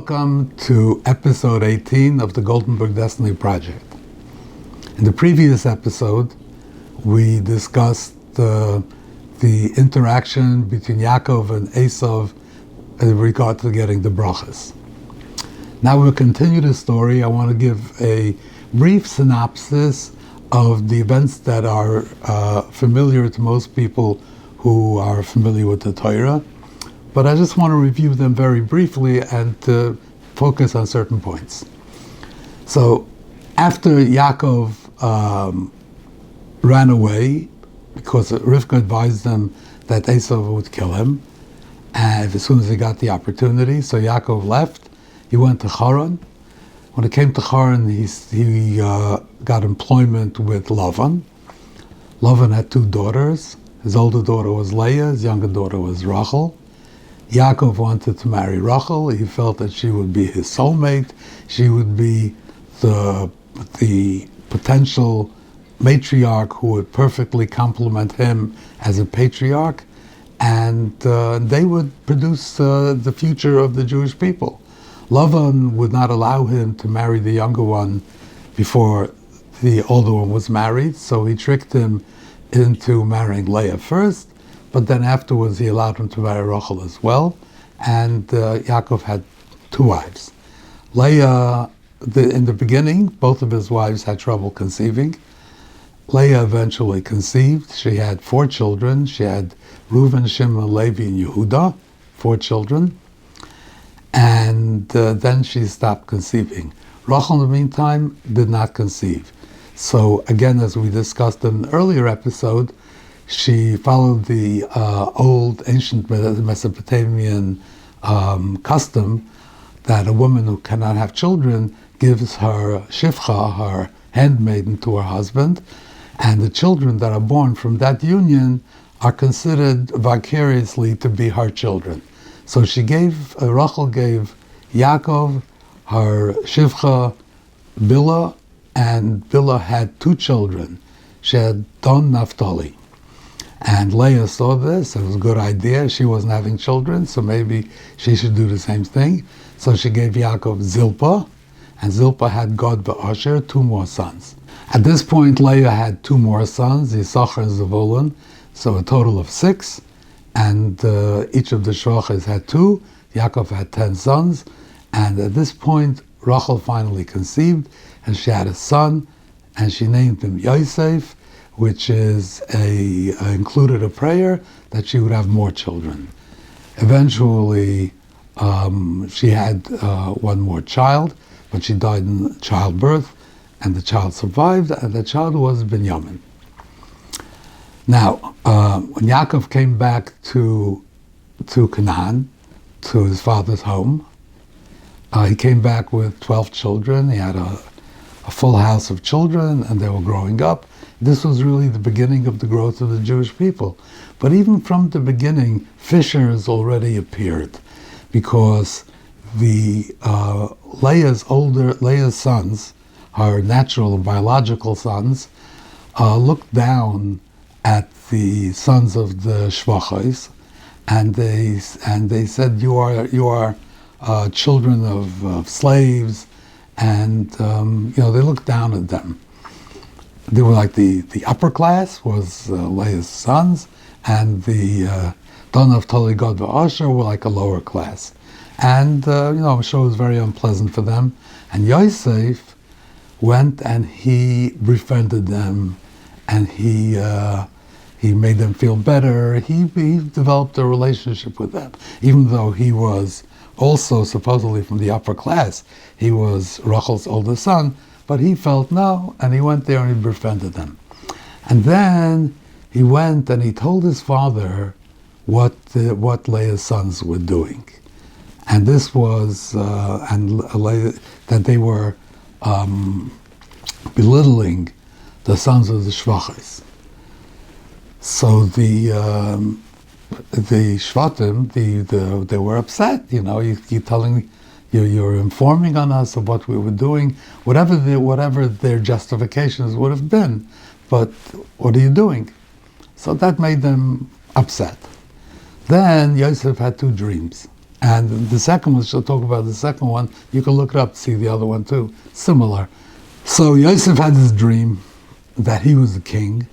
welcome to episode 18 of the Goldenberg Destiny Project. In the previous episode, we discussed the interaction between Yaakov and Esav in regard to getting the brachas. Now we'll continue the story. I want to give a brief synopsis of the events that are familiar to most people who are familiar with the Torah. But I just want to review them very briefly and to focus on certain points. So, after Yaakov ran away, because Rivka advised them that Esav would kill him, and as soon as he got the opportunity, so Yaakov left. He went to Haran. When it came to Haran, he got employment with Lavan. Lavan had two daughters. His older daughter was Leah. His younger daughter was Rachel. Yaakov wanted to marry Rachel. He felt that she would be his soulmate. She would be the potential matriarch who would perfectly complement him as a patriarch, and they would produce the future of the Jewish people. Lavan would not allow him to marry the younger one before the older one was married, so he tricked him into marrying Leah first. But then afterwards, he allowed him to marry Rachel as well, and Yaakov had two wives. Leah, in the beginning, both of his wives had trouble conceiving. Leah eventually conceived. She had 4 children. She had Reuven, Shimon, Levi, and Yehuda, 4 children. And then she stopped conceiving. Rachel, in the meantime, did not conceive. So again, as we discussed in an earlier episode, she followed the old ancient Mesopotamian custom that a woman who cannot have children gives her shifcha, her handmaiden, to her husband, and the children that are born from that union are considered vicariously to be her children. So Rachel gave Yaakov her shifcha, Bilhah, and Bilhah had 2 children. She had Don, Naphtali. And Leah saw this. It was a good idea. She wasn't having children, so maybe she should do the same thing. So she gave Yaakov Zilpah, and Zilpah had Gad and Asher, 2 more sons. At this point, Leah had 2 more sons, Yisachar and Zevulun, so a total of 6. And each of the shvachos had 2. Yaakov had 10 sons. And at this point, Rachel finally conceived, and she had a son, and she named him Yosef, which is included a prayer that she would have more children. Eventually, she had 1 more child, but she died in childbirth, and the child survived, and the child was Binyamin. Now, when Yaakov came back to Canaan, to his father's home, he came back with 12 children. He had a full house of children, and they were growing up. This was really the beginning of the growth of the Jewish people. But even from the beginning, fissures already appeared, because the Leah's sons, her natural and biological sons, looked down at the sons of the shvachos, and they said, "You are children of slaves," and they looked down at them. They were like the upper class was Leah's sons, and the Don of Tali, Gad and Asher were like a lower class. And I'm sure it was very unpleasant for them. And Yosef went and he befriended them, and he made them feel better. He developed a relationship with them, even though he was also supposedly from the upper class. He was Rachel's older son, but he felt no, and he went there and he befriended them. And then he went and he told his father what Leah's sons were doing. And this was, that they were belittling the sons of the shvachos. So the shvatim, they were upset. You're telling, you're informing on us of what we were doing, whatever their justifications would have been. But what are you doing? So that made them upset. Then Yosef had 2 dreams. And the second one, she'll talk about the second one. You can look it up to see the other one too. Similar. So Yosef had this dream that he was the king,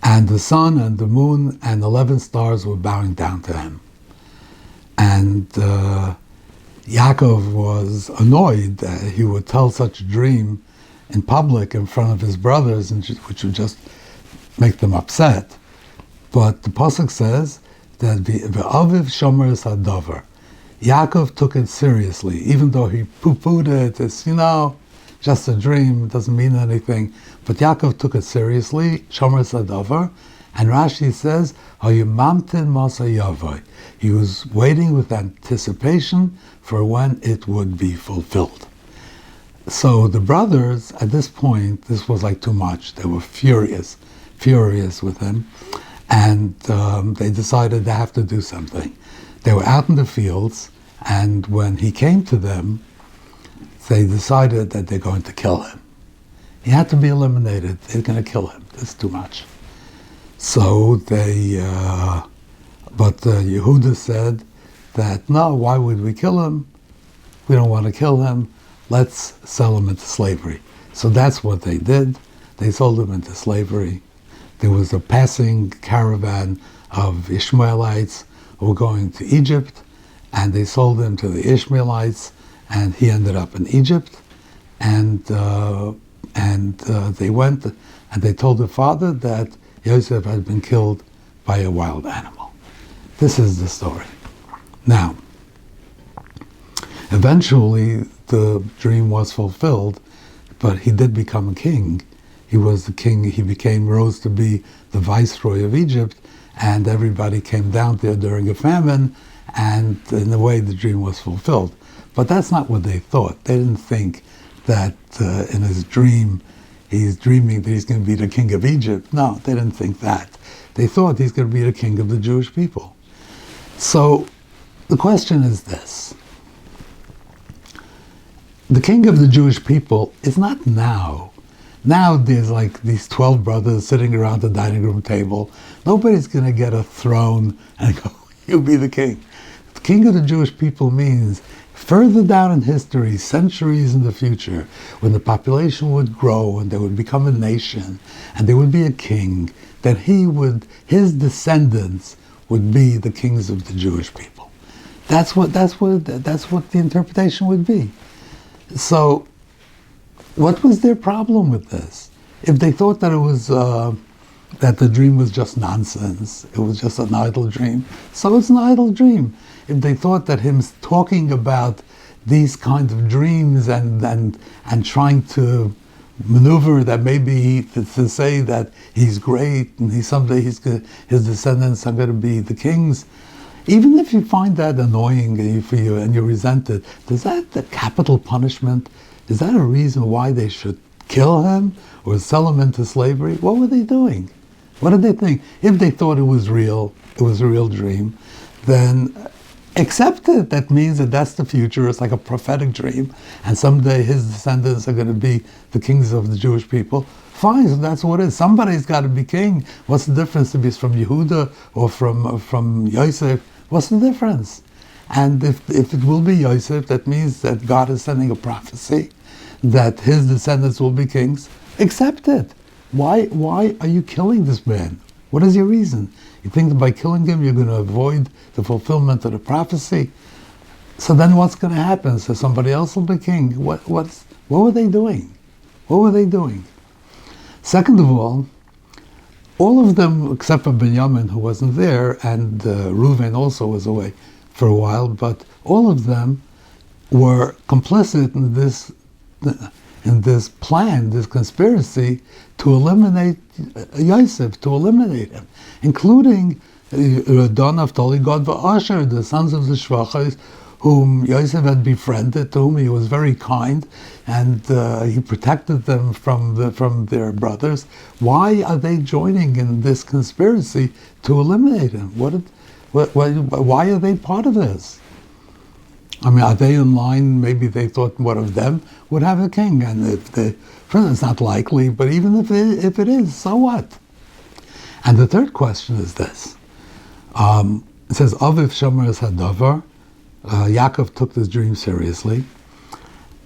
and the sun and the moon and 11 stars were bowing down to him. And Yaakov was annoyed that he would tell such a dream in public in front of his brothers, which would just make them upset. But the pasuk says that Aviv Shomer Sadavar. Yaakov took it seriously, even though he poo-pooed it. It's, just a dream, doesn't mean anything. But Yaakov took it seriously, Shomer Sadavar. And Rashi says, Hayumamtin Masa Yavai. He was waiting with anticipation for when it would be fulfilled. So the brothers, at this point, this was like too much. They were furious with him. And they decided they have to do something. They were out in the fields, and when he came to them, they decided that they're going to kill him. He had to be eliminated. They're going to kill him. It's too much. So but Yehuda said that, no, why would we kill him? We don't want to kill him. Let's sell him into slavery. So that's what they did. They sold him into slavery. There was a passing caravan of Ishmaelites who were going to Egypt, and they sold him to the Ishmaelites, and he ended up in Egypt. And they went and they told the father that Yosef had been killed by a wild animal. This is the story. Now, eventually the dream was fulfilled, but he did become a king. He was the king. He rose to be the viceroy of Egypt, and everybody came down there during a famine, and in a way the dream was fulfilled. But that's not what they thought. They didn't think that in his dream he's dreaming that he's going to be the king of Egypt. No, they didn't think that. They thought he's going to be the king of the Jewish people. So the question is this. The king of the Jewish people is not now. Now there's like these 12 brothers sitting around the dining room table. Nobody's going to get a throne and go, you be the king. The king of the Jewish people means further down in history, centuries in the future, when the population would grow and they would become a nation and there would be a king, that his descendants would be the kings of the Jewish people. That's what the interpretation would be. So, what was their problem with this? If they thought that it was that the dream was just nonsense, it was just an idle dream, so it's an idle dream. If they thought that him talking about these kinds of dreams and trying to maneuver that maybe to say that he's great and someday his descendants are going to be the kings, even if you find that annoying and you resent it, is that the capital punishment? Is that a reason why they should kill him or sell him into slavery? What were they doing? What did they think? If they thought it was real, it was a real dream, then accept it. That means that that's the future. It's like a prophetic dream. And someday his descendants are going to be the kings of the Jewish people. Fine, so that's what it is. Somebody's got to be king. What's the difference if he's from Yehuda or from Yosef? What's the difference? And if it will be Yosef, that means that God is sending a prophecy that his descendants will be kings. Accept it. Why are you killing this man? What is your reason? You think that by killing him you're going to avoid the fulfillment of the prophecy? So then what's going to happen? So somebody else will be king. What were they doing? What were they doing? Second of all of them except for Benjamin, who wasn't there, and Reuven also was away for a while, but all of them were complicit in this plan, this conspiracy to eliminate Yosef, to eliminate him, including Don, Naphtali, Gad, Asher, the sons of the Shvachos, whom Yosef had befriended, to whom he was very kind, and he protected them from their brothers. Why are they joining in this conspiracy to eliminate him? Why are they part of this? I mean, are they in line? Maybe they thought one of them would have a king, and it's not likely, but even if it is, so what? And the third question is this. It says, Aviv Shomer Hadavar, Yaakov took this dream seriously,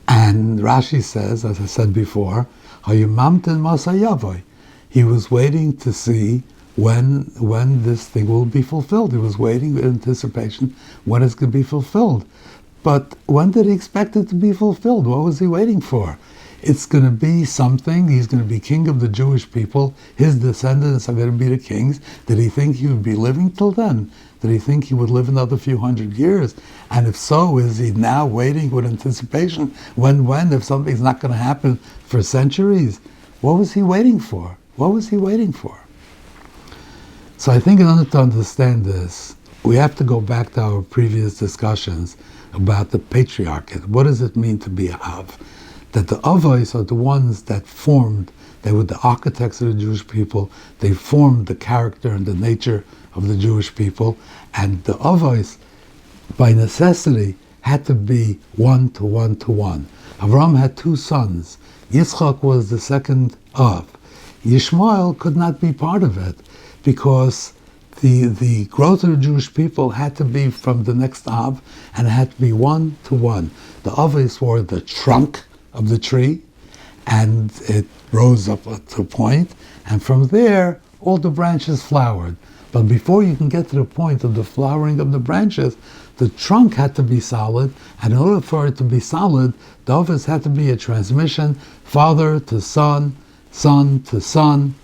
and Rashi says, as I said before, Hayumamtin Masayavoy. He was waiting to see when this thing will be fulfilled. He was waiting with anticipation when it's going to be fulfilled. But when did he expect it to be fulfilled? What was he waiting for? It's going to be something. He's going to be king of the Jewish people. His descendants are going to be the kings. Did he think he would be living till then? Did he think he would live another few hundred years? And if so, is he now waiting with anticipation? When, if something's not going to happen for centuries? What was he waiting for? What was he waiting for? So I think in order to understand this, we have to go back to our previous discussions about the patriarchate. What does it mean to be a Av? That the Avos are the ones that formed, they were the architects of the Jewish people, they formed the character and the nature of the Jewish people, and the Avos, by necessity, had to be one to one to one. Avram had two sons. Yitzchak was the second Av. Yishmael could not be part of it, because the growth of the Jewish people had to be from the next Av, and it had to be one to one. The Avos were the trunk of the tree, and it rose up to a point, and from there, all the branches flowered. But before you can get to the point of the flowering of the branches, the trunk had to be solid, and in order for it to be solid, the Avos had to be a transmission, father to son, son to son,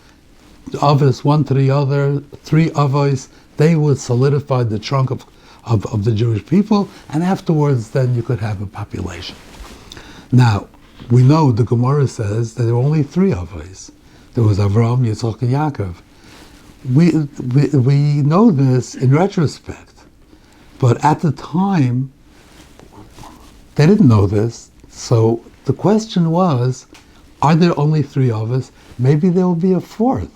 Avos one to the other, three Avos. They would solidify the trunk of the Jewish people, and afterwards then you could have a population. Now, we know the Gemara says that there were only three Avos. There was Avram, Yitzchak, and Yaakov. We know this in retrospect, but at the time, they didn't know this, so the question was, are there only three Avos? Maybe there will be a fourth.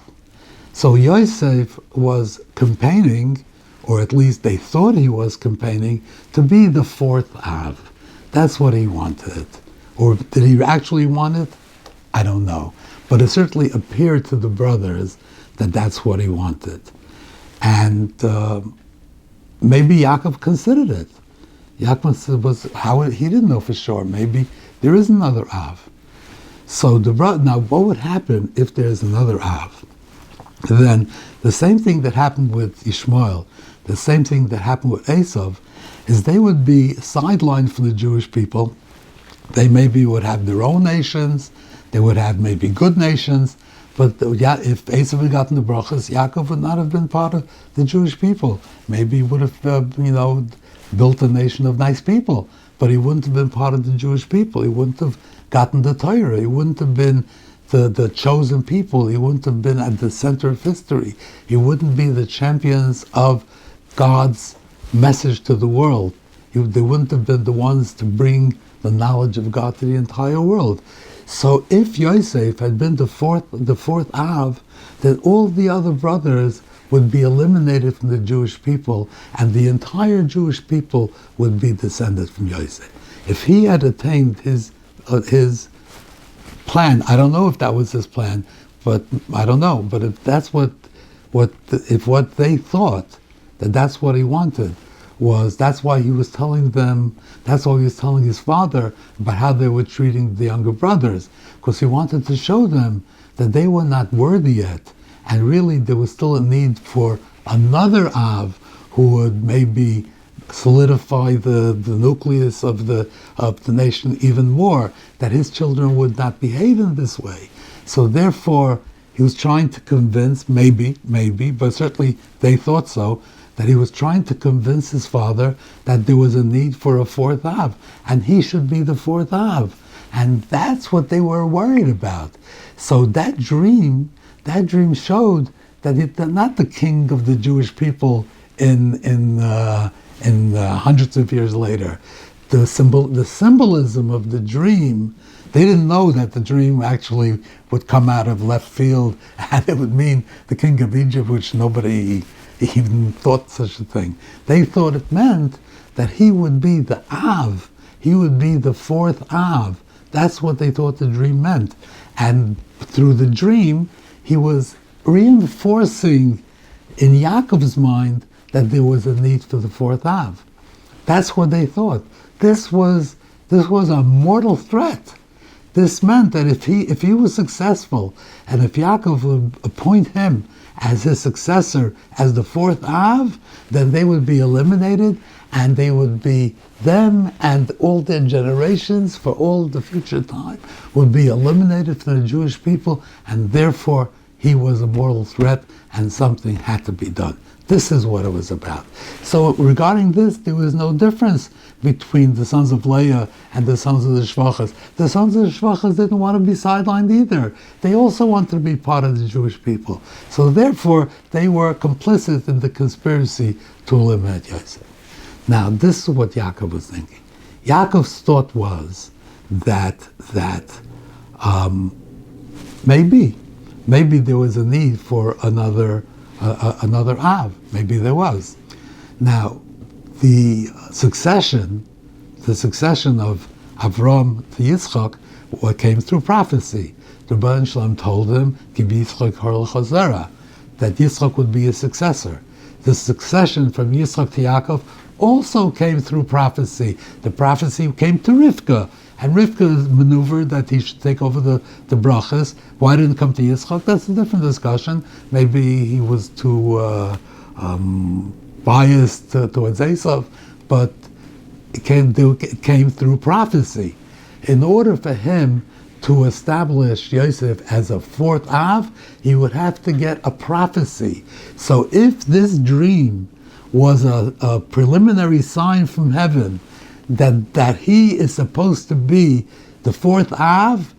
So Yosef was campaigning, or at least they thought he was campaigning, to be the fourth Av. That's what he wanted. Or did he actually want it? I don't know. But it certainly appeared to the brothers that that's what he wanted. And maybe Yaakov considered it. Yaakov he didn't know for sure. Maybe there is another Av. So now what would happen if there's another Av? Then the same thing that happened with Ishmael, the same thing that happened with Esav, is they would be sidelined from the Jewish people. They maybe would have their own nations, they would have maybe good nations, but if Esav had gotten the brachas, Yaakov would not have been part of the Jewish people. Maybe he would have, built a nation of nice people, but he wouldn't have been part of the Jewish people. He wouldn't have gotten the Torah. He wouldn't have been the chosen people. He wouldn't have been at the center of history. He wouldn't be the champions of God's message to the world. They wouldn't have been the ones to bring the knowledge of God to the entire world. So if Yosef had been the fourth Av, then all the other brothers would be eliminated from the Jewish people, and the entire Jewish people would be descended from Yosef. If he had attained his plan, I don't know if that was his plan, but I don't know. But if that's what they thought, that's what he wanted, that's why he was telling them, that's why he was telling his father about how they were treating the younger brothers, because he wanted to show them that they were not worthy yet, and really there was still a need for another Av who would maybe solidify the nucleus of the nation even more, that his children would not behave in this way. So therefore, he was trying to convince, maybe, but certainly they thought so, that he was trying to convince his father that there was a need for a fourth Av, and he should be the fourth Av. And that's what they were worried about. So that dream showed that not the king of the Jewish people in hundreds of years later. The symbolism of the dream, they didn't know that the dream actually would come out of left field and it would mean the king of Egypt, which nobody even thought such a thing. They thought it meant that he would be the Av, he would be the fourth Av. That's what they thought the dream meant. And through the dream, he was reinforcing in Yaakov's mind that there was a need for the fourth Av. That's what they thought. This was a mortal threat. This meant that if he was successful, and if Yaakov would appoint him as his successor, as the fourth Av, then they would be eliminated, and they would be, them and all their generations for all the future time would be eliminated from the Jewish people, and therefore he was a mortal threat, and something had to be done. This is what it was about. So regarding this, there was no difference between the sons of Leah and the sons of the Shvachas. The sons of the Shvachas didn't want to be sidelined either. They also wanted to be part of the Jewish people. So therefore, they were complicit in the conspiracy to eliminate Yosef. Now, this is what Yaakov was thinking. Yaakov's thought was that maybe there was a need for another Av. Maybe there was. Now, the succession of Avram to Yitzchak, what came through prophecy. The Rebbe Shalom told him, "Ki Yitzchak har l'chazera," that Yitzchak would be his successor. The succession from Yitzchak to Yaakov also came through prophecy. The prophecy came to Rivka, and Rivka maneuvered that he should take over the brachas. Why didn't it come to Yitzchak? That's a different discussion. Maybe he was too biased towards Esav, but it came through prophecy. In order for him to establish Yosef as a fourth Av, he would have to get a prophecy. So if this dream was a preliminary sign from heaven that he is supposed to be the fourth Av,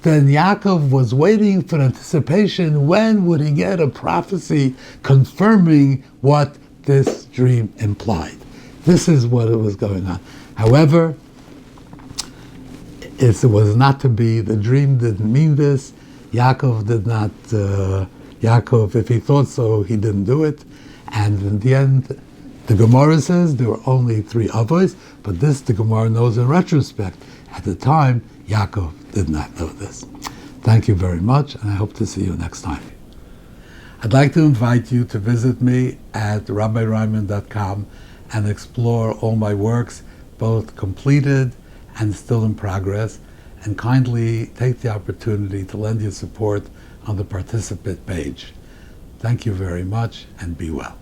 then Yaakov was waiting for anticipation. When would he get a prophecy confirming what this dream implied? This is what was going on. However, it was not to be. The dream didn't mean this. Yaakov did not. Yaakov, if he thought so, he didn't do it. And in the end, the Gemara says there were only 3 avos, but this the Gemara knows in retrospect. At the time, Yaakov did not know this. Thank you very much, and I hope to see you next time. I'd like to invite you to visit me at RabbiReinman.com and explore all my works, both completed and still in progress, and kindly take the opportunity to lend your support on the participant page. Thank you very much, and be well.